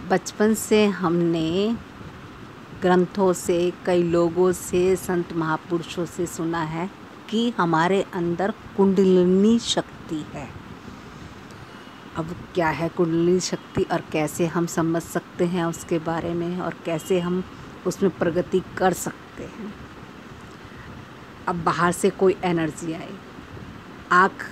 बचपन से हमने ग्रंथों से, कई लोगों से, संत महापुरुषों से सुना है कि हमारे अंदर कुंडलिनी शक्ति है। अब क्या है कुंडलिनी शक्ति और कैसे हम समझ सकते हैं उसके बारे में, और कैसे हम उसमें प्रगति कर सकते हैं। अब बाहर से कोई एनर्जी आई, आँख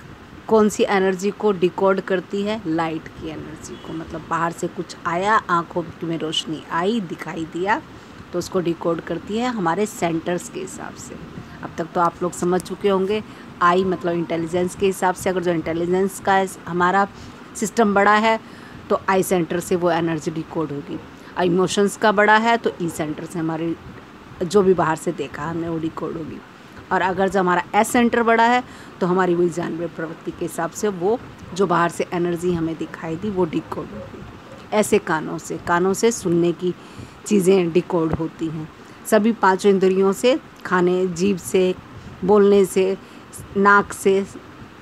कौन सी एनर्जी को डिकोड करती है? लाइट की एनर्जी को। मतलब बाहर से कुछ आया, आँखों में रोशनी आई, दिखाई दिया, तो उसको डिकोड करती है हमारे सेंटर्स के हिसाब से। अब तक तो आप लोग समझ चुके होंगे। आई मतलब इंटेलिजेंस के हिसाब से, अगर जो इंटेलिजेंस का हमारा सिस्टम बड़ा है तो आई सेंटर से वो एनर्जी डिकोड होगी। इमोशंस का बड़ा है तो ई सेंटर से हमारी जो भी बाहर से देखा हमने वो डिकोड होगी। और अगर जो हमारा एस सेंटर बड़ा है तो हमारी वही जानवर प्रवृत्ति के हिसाब से वो जो बाहर से एनर्जी हमें दिखाई दी वो डिकोड होगी। ऐसे कानों से सुनने की चीज़ें डिकोड होती हैं। सभी पांचों इंद्रियों से, खाने, जीभ से, बोलने से, नाक से,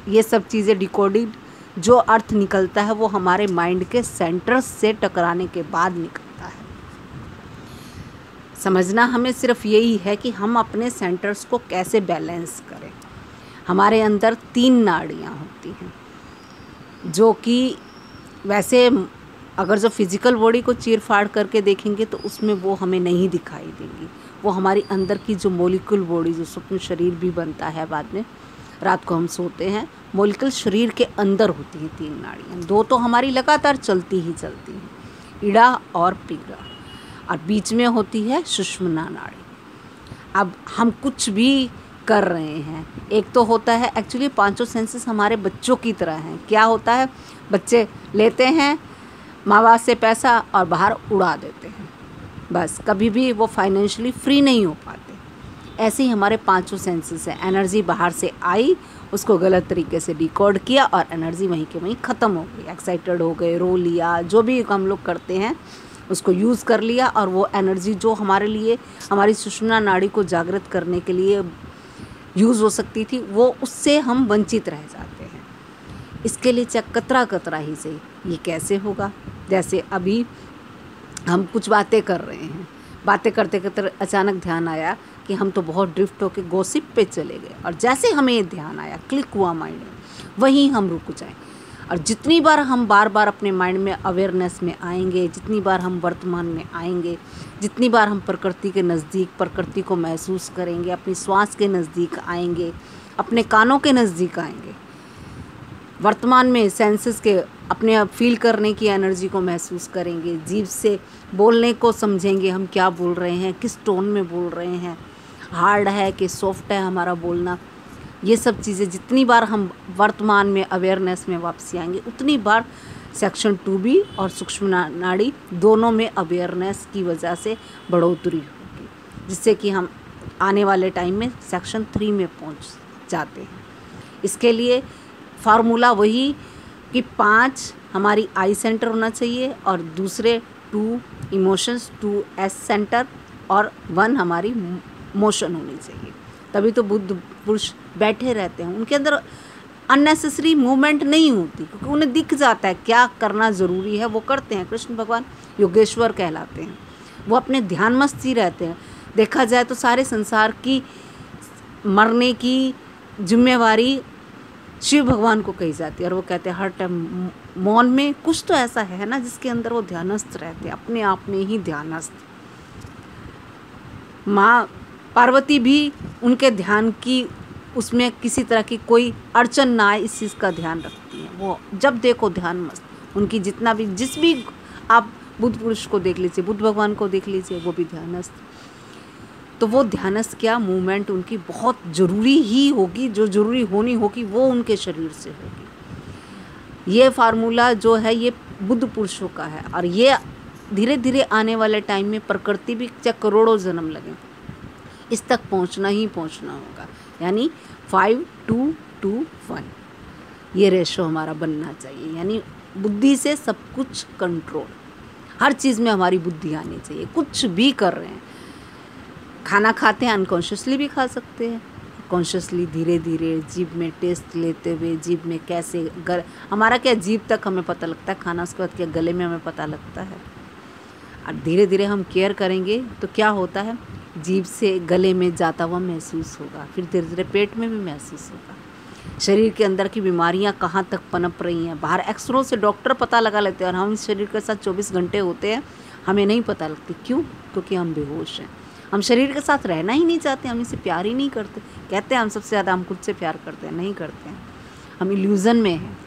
ये सब चीज़ें डिकोडिंग जो अर्थ निकलता है वो हमारे माइंड के सेंटर्स से टकराने के बाद निकलता है। समझना हमें सिर्फ यही है कि हम अपने सेंटर्स को कैसे बैलेंस करें। हमारे अंदर 3 नाड़ियाँ होती हैं जो कि वैसे अगर जो फिज़िकल बॉडी को चीर फाड़ करके देखेंगे तो उसमें वो हमें नहीं दिखाई देंगी। वो हमारी अंदर की जो मॉलिक्यूल बॉडी, जो स्वप्न शरीर भी बनता है बाद में, रात को हम सोते हैं, मॉलिक्यूल शरीर के अंदर होती हैं 3 नाड़ियाँ। 2 तो हमारी लगातार चलती ही चलती हैं, इड़ा और पिंगला, और बीच में होती है सुषुम्ना नाड़ी। अब हम कुछ भी कर रहे हैं, एक तो होता है एक्चुअली पांचों सेंसेस हमारे बच्चों की तरह हैं। क्या होता है? बच्चे लेते हैं माँ बाप से पैसा और बाहर उड़ा देते हैं, बस कभी भी वो फाइनेंशियली फ्री नहीं हो पाते। ऐसे ही हमारे पांचों सेंसेस हैं। एनर्जी बाहर से आई, उसको गलत तरीके से डिकोड किया और एनर्जी वहीं के वहीं ख़त्म हो गई। एक्साइटेड हो गए, रो लिया, जो भी हम लोग करते हैं उसको यूज़ कर लिया, और वो एनर्जी जो हमारे लिए हमारी सुषुम्ना नाड़ी को जागृत करने के लिए यूज़ हो सकती थी, वो उससे हम वंचित रह जाते हैं। इसके लिए कतरा ही से ये कैसे होगा? जैसे अभी हम कुछ बातें कर रहे हैं, बातें करते करते अचानक ध्यान आया कि हम तो बहुत ड्रिफ्ट होके गॉसिप पे चले गए, और जैसे हमें ये ध्यान आया, क्लिक हुआ माइंड में, वहीं हम रुक जाएं। और जितनी बार हम बार बार अपने माइंड में अवेयरनेस में आएंगे, जितनी बार हम वर्तमान में आएंगे, जितनी बार हम प्रकृति के नज़दीक प्रकृति को महसूस करेंगे, अपनी श्वास के नज़दीक आएंगे, अपने कानों के नज़दीक आएंगे, वर्तमान में सेंसेस के अपने आप फील करने की एनर्जी को महसूस करेंगे, जीभ से बोलने को समझेंगे, हम क्या बोल रहे हैं, किस टोन में बोल रहे हैं, हार्ड है कि सॉफ्ट है हमारा बोलना। ये सब चीज़ें जितनी बार हम वर्तमान में अवेयरनेस में वापसी आएंगे, उतनी बार सेक्शन 2B और सुषुम्ना नाड़ी दोनों में अवेयरनेस की वजह से बढ़ोतरी होगी, जिससे कि हम आने वाले टाइम में सेक्शन 3 में पहुंच जाते हैं। इसके लिए फार्मूला वही कि 5 हमारी आई सेंटर होना चाहिए, और दूसरे 2 इमोशंस, 2 एस सेंटर, और 1 हमारी मोशन होनी चाहिए। तभी तो बुद्ध पुरुष बैठे रहते हैं, उनके अंदर अननेसेसरी मूवमेंट नहीं होती, क्योंकि उन्हें दिख जाता है क्या करना ज़रूरी है, वो करते हैं। कृष्ण भगवान योगेश्वर कहलाते हैं, वो अपने ध्यान मस्त ही रहते हैं। देखा जाए तो सारे संसार की मरने की जिम्मेवारी शिव भगवान को कही जाती है, और वो कहते हैं हर टाइम मौन में कुछ तो ऐसा है ना जिसके अंदर वो ध्यानस्थ रहते हैं, अपने आप में ही ध्यानस्थ। माँ पार्वती भी उनके ध्यान की उसमें किसी तरह की कोई अड़चन ना आए, इस चीज़ का ध्यान रखती हैं। वो जब देखो ध्यान मस्त, उनकी जितना भी जिस भी आप बुद्ध पुरुष को देख लीजिए, बुद्ध भगवान को देख लीजिए, वो भी ध्यानस्थ। तो वो ध्यानस्थ क्या मूवमेंट उनकी बहुत ज़रूरी ही होगी, जो ज़रूरी होनी होगी वो उनके शरीर से होगी। ये फार्मूला जो है ये बुद्ध पुरुषों का है, और ये धीरे धीरे आने वाले टाइम में प्रकृति भी चाहे करोड़ों जन्म लगे, इस तक पहुंचना ही पहुंचना होगा। यानी 5, 2, 2, 1 ये रेशो हमारा बनना चाहिए। यानी बुद्धि से सब कुछ कंट्रोल, हर चीज़ में हमारी बुद्धि आनी चाहिए। कुछ भी कर रहे हैं, खाना खाते हैं अनकॉन्शियसली भी खा सकते हैं, कॉन्शियसली धीरे धीरे जीभ में टेस्ट लेते हुए, जीभ में कैसे हमारा क्या जीभ तक हमें पता लगता है खाना, उसके बाद क्या गले में हमें पता लगता है। और धीरे धीरे हम केयर करेंगे तो क्या होता है, जीभ से गले में जाता हुआ महसूस होगा, फिर धीरे धीरे पेट में भी महसूस होगा। शरीर के अंदर की बीमारियां कहाँ तक पनप रही हैं, बाहर एक्सरों से डॉक्टर पता लगा लेते हैं, और हम इस शरीर के साथ 24 घंटे होते हैं, हमें नहीं पता लगती। क्यों? क्योंकि हम बेहोश हैं। हम शरीर के साथ रहना ही नहीं चाहते, हम इसे प्यार ही नहीं करते। कहते हैं हम सबसे ज़्यादा हम खुद से प्यार करते हैं, नहीं करते हैं, हम इल्यूज़न में हैं।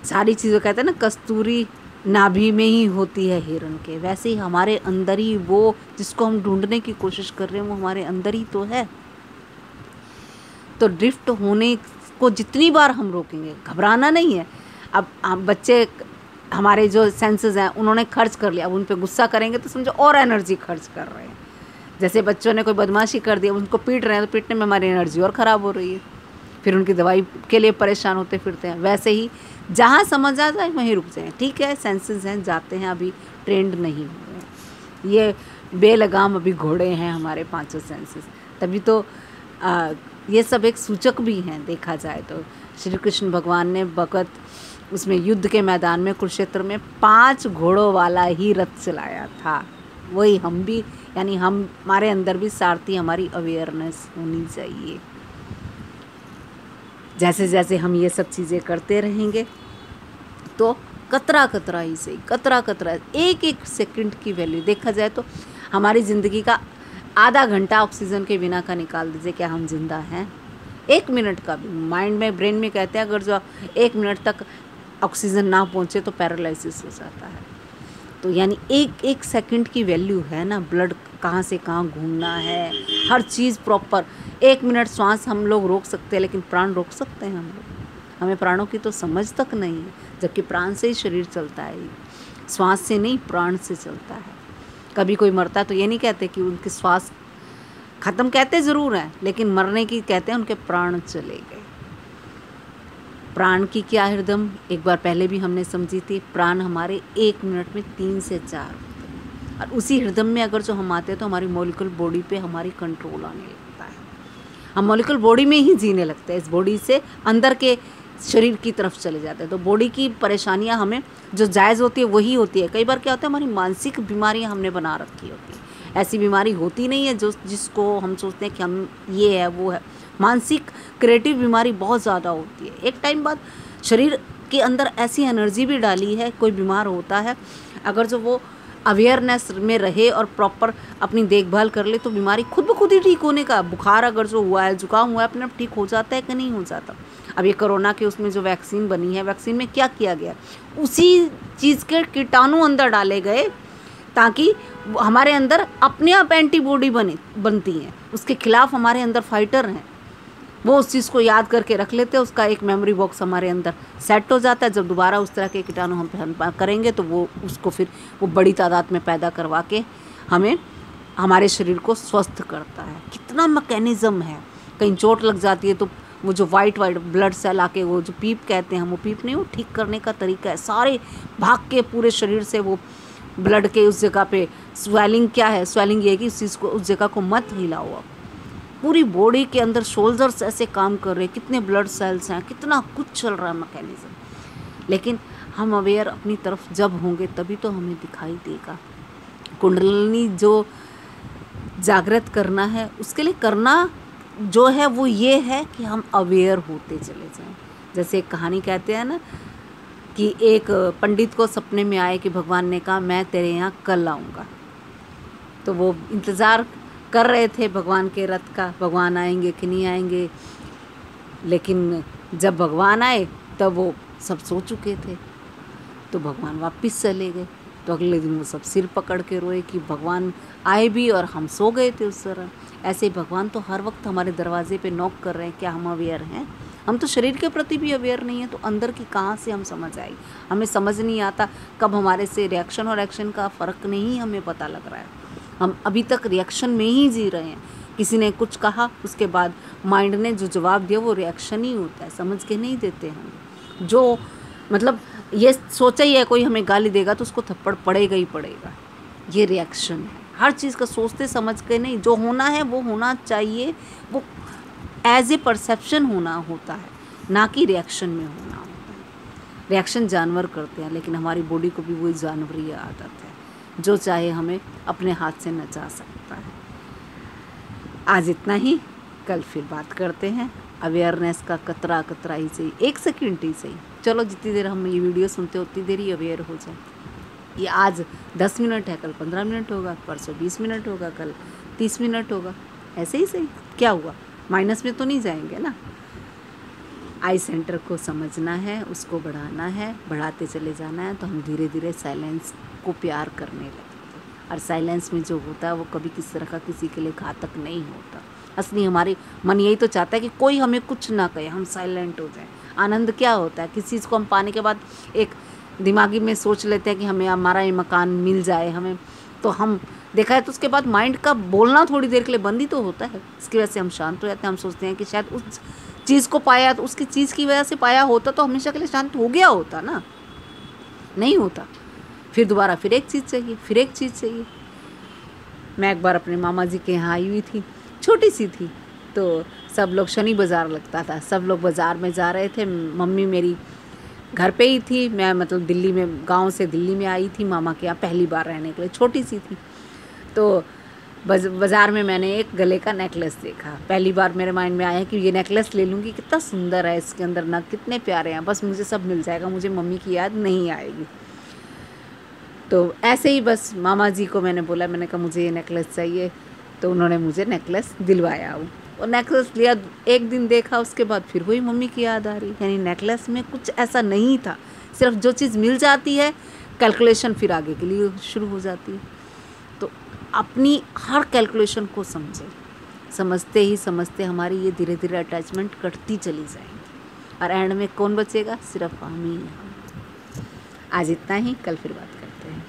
सारी चीज़ें कहते हैं ना, कस्तूरी नाभि में ही होती है हिरण के, वैसे ही हमारे अंदर ही वो जिसको हम ढूंढने की कोशिश कर रहे हैं वो हमारे अंदर ही तो है। तो ड्रिफ्ट होने को जितनी बार हम रोकेंगे, घबराना नहीं है। अब बच्चे हमारे जो सेंसेस हैं उन्होंने खर्च कर लिया, अब उन पे गुस्सा करेंगे तो समझो और एनर्जी खर्च कर रहे हैं। जैसे बच्चों ने कोई बदमाशी कर दिया, उनको पीट रहे हैं, तो पीटने में हमारी एनर्जी और ख़राब हो रही है, फिर उनकी दवाई के लिए परेशान होते फिरते हैं। वैसे ही जहाँ समझ आ जाए वहीं रुक जाएं। ठीक है, सेंसेस हैं, जाते हैं, अभी ट्रेंड नहीं हुए हैं, ये बेलगाम अभी घोड़े हैं हमारे पांचों सेंसेस। तभी तो ये सब एक सूचक भी हैं देखा जाए तो। श्री कृष्ण भगवान ने भगत उसमें युद्ध के मैदान में कुरुक्षेत्र में 5 घोड़ों वाला ही रथ चलाया था। वही हम भी, यानी हमारे अंदर भी सारथी, हमारी अवेयरनेस होनी चाहिए। जैसे जैसे हम ये सब चीज़ें करते रहेंगे तो कतरा कतरा ही सही, कतरा कतरा, एक एक सेकंड की वैल्यू देखा जाए तो हमारी ज़िंदगी का आधा घंटा ऑक्सीजन के बिना का निकाल दीजिए, क्या हम जिंदा हैं? 1 मिनट का भी माइंड में, ब्रेन में कहते हैं अगर जो 1 मिनट तक ऑक्सीजन ना पहुंचे तो पैरालिसिस हो जाता है। तो यानी एक एक सेकंड की वैल्यू है ना, ब्लड कहाँ से कहाँ घूमना है, हर चीज़ प्रॉपर। 1 मिनट श्वास हम लोग रोक सकते हैं, लेकिन प्राण रोक सकते हैं हम लोग? हमें प्राणों की तो समझ तक नहीं है, जबकि प्राण से ही शरीर चलता है, श्वास से नहीं, प्राण से चलता है। कभी कोई मरता है तो ये नहीं कहते कि उनके श्वास ख़त्म, कहते ज़रूर हैं, लेकिन मरने की कहते हैं उनके प्राण चले गए। प्राण की क्या हृदम, एक बार पहले भी हमने समझी थी, प्राण हमारे 1 मिनट में 3 से 4 होते हैं, और उसी हृदम में अगर जो हम आते हैं तो हमारी मॉलिक्यूलर बॉडी पे हमारी कंट्रोल आने लगता है, हम मॉलिक्यूलर बॉडी में ही जीने लगते हैं, इस बॉडी से अंदर के शरीर की तरफ चले जाते हैं। तो बॉडी की परेशानियां हमें जो जायज़ होती है वही होती है। कई बार क्या होता है, हमारी मानसिक बीमारियां हमने बना रखी होती है, ऐसी बीमारी होती नहीं है जो जिसको हम सोचते हैं कि हम ये है वो है। मानसिक क्रिएटिव बीमारी बहुत ज़्यादा होती है। एक टाइम बाद शरीर के अंदर ऐसी एनर्जी भी डाली है, कोई बीमार होता है अगर जो वो अवेयरनेस में रहे और प्रॉपर अपनी देखभाल कर ले तो बीमारी खुद ब खुद ही ठीक होने का। बुखार अगर जो हुआ है, जुकाम हुआ है, अपने आप ठीक हो जाता है कि नहीं हो जाता। अब ये कोरोना के उसमें जो वैक्सीन बनी है, वैक्सीन में क्या किया गया, उसी चीज़ के कीटाणु अंदर डाले गए ताकि हमारे अंदर अपने आप एंटीबॉडी बनती हैं, उसके खिलाफ हमारे अंदर फाइटर हैं, वो उस चीज़ को याद करके रख लेते हैं, उसका एक मेमोरी बॉक्स हमारे अंदर सेट हो जाता है। जब दोबारा उस तरह के कीटाणु हम करेंगे तो वो उसको फिर वो बड़ी तादाद में पैदा करवा के हमें हमारे शरीर को स्वस्थ करता है। कितना मैकेनिज़्म है। कहीं चोट लग जाती है तो वो जो वाइट ब्लड सेल आके वो जो पीप कहते हैं हम, वो पीप नहीं, वो ठीक करने का तरीका है। सारे भाग के पूरे शरीर से वो ब्लड के उस जगह पे स्वेलिंग क्या है, स्वेलिंग ये कि उस चीज़ को, उस जगह को मत हिलाओ। आप पूरी बॉडी के अंदर शोल्डर्स ऐसे काम कर रहे हैं, कितने ब्लड सेल्स हैं, कितना कुछ चल रहा है मैकेनिज्म। लेकिन हम अवेयर अपनी तरफ जब होंगे तभी तो हमें दिखाई देगा। कुंडलिनी जो जागृत करना है, उसके लिए करना जो है वो ये है कि हम अवेयर होते चले जाएं। जैसे एक कहानी कहते हैं ना कि एक पंडित को सपने में आए कि भगवान ने कहा मैं तेरे यहाँ कल आऊँगा। तो वो इंतज़ार कर रहे थे भगवान के रथ का, भगवान आएंगे कि नहीं आएंगे। लेकिन जब भगवान आए तब वो सब सो चुके थे, तो भगवान वापस चले गए। तो अगले दिन वो सब सिर पकड़ के रोए कि भगवान आए भी और हम सो गए थे उस तरह। ऐसे भगवान तो हर वक्त हमारे दरवाजे पे नॉक कर रहे हैं। क्या हम अवेयर हैं? हम तो शरीर के प्रति भी अवेयर नहीं है, तो अंदर की कहाँ से हम समझ आएगी? हमें समझ नहीं आता कब हमारे से रिएक्शन और एक्शन का फ़र्क नहीं हमें पता लग रहा है। हम अभी तक रिएक्शन में ही जी रहे हैं। किसी ने कुछ कहा, उसके बाद माइंड ने जो जवाब दिया वो रिएक्शन ही होता है, समझ के नहीं देते हम। जो मतलब ये सोचा ही है कोई हमें गाली देगा तो उसको थप्पड़ पड़ेगा ही पड़ेगा, ये रिएक्शन है। हर चीज़ का सोचते समझ के नहीं, जो होना है वो होना चाहिए, वो एज ए परसेप्शन होना होता है, ना कि रिएक्शन में होना होता है। रिएक्शन जानवर करते हैं, लेकिन हमारी बॉडी को भी वही जानवरी आदत है। जो चाहे हमें अपने हाथ से नचा सकता है। आज इतना ही, कल फिर बात करते हैं। अवेयरनेस का कतरा कतरा ही सही, 1 सेकंड ही सही, चलो जितनी देर हम ये वीडियो सुनते हैं उतनी देर ही अवेयर हो जाए। ये आज 10 मिनट है, कल 15 मिनट होगा, परसों 20 मिनट होगा, कल 30 मिनट होगा, ऐसे ही सही, क्या हुआ, माइनस में तो नहीं जाएंगे ना। आई सेंटर को समझना है, उसको बढ़ाना है, बढ़ाते चले जाना है, तो हम धीरे धीरे साइलेंस को प्यार करने लगते हैं। और साइलेंस में जो होता है वो कभी किसी तरह का किसी के लिए घातक नहीं होता। असली हमारे मन यही तो चाहता है कि कोई हमें कुछ ना कहे, हम साइलेंट हो जाएं। आनंद क्या होता है, किसी चीज़ को हम पाने के बाद एक दिमागी में सोच लेते हैं कि हमें हमारा ये मकान मिल जाए हमें, तो हम देखा है तो उसके बाद माइंड का बोलना थोड़ी देर के लिए बंद ही तो होता है। इसकी वजह से हम शांत हो जाते हैं। हम सोचते हैं कि शायद उस चीज़ को पाया तो उसकी चीज़ की वजह से पाया होता तो हमेशा के लिए शांत हो गया होता ना, नहीं होता। फिर दोबारा फिर एक चीज़ चाहिए, फिर एक चीज़ चाहिए। मैं एक बार अपने मामा जी के यहाँ आई हुई थी, छोटी सी थी, तो सब लोग, शनि बाज़ार लगता था, सब लोग बाज़ार में जा रहे थे। मम्मी मेरी घर पे ही थी, मैं मतलब दिल्ली में, गांव से दिल्ली में आई थी मामा के यहाँ पहली बार रहने के लिए, छोटी सी थी। तो बाज़ार में मैंने एक गले का नेकलेस देखा, पहली बार मेरे माइंड में आया कि ये नेकलेस ले लूँगी, कितना सुंदर है, इसके अंदर नग कितने प्यारे हैं, बस मुझे सब मिल जाएगा, मुझे मम्मी की याद नहीं आएगी। तो ऐसे ही बस मामा जी को मैंने बोला, मैंने कहा मुझे ये नेकलेस चाहिए, तो उन्होंने मुझे नेकलेस दिलवाया। और नेकलेस लिया, एक दिन देखा, उसके बाद फिर वही मम्मी की याद आ रही। यानी नेकलेस में कुछ ऐसा नहीं था, सिर्फ जो चीज़ मिल जाती है कैलकुलेशन फिर आगे के लिए शुरू हो जाती है। तो अपनी हर कैलकुलेशन को समझते ही समझते हमारी ये धीरे धीरे अटैचमेंट कटती चली जाएगी, और एंड में कौन बचेगा, सिर्फ हम ही हैं। आज इतना ही, कल फिर बात करते हैं।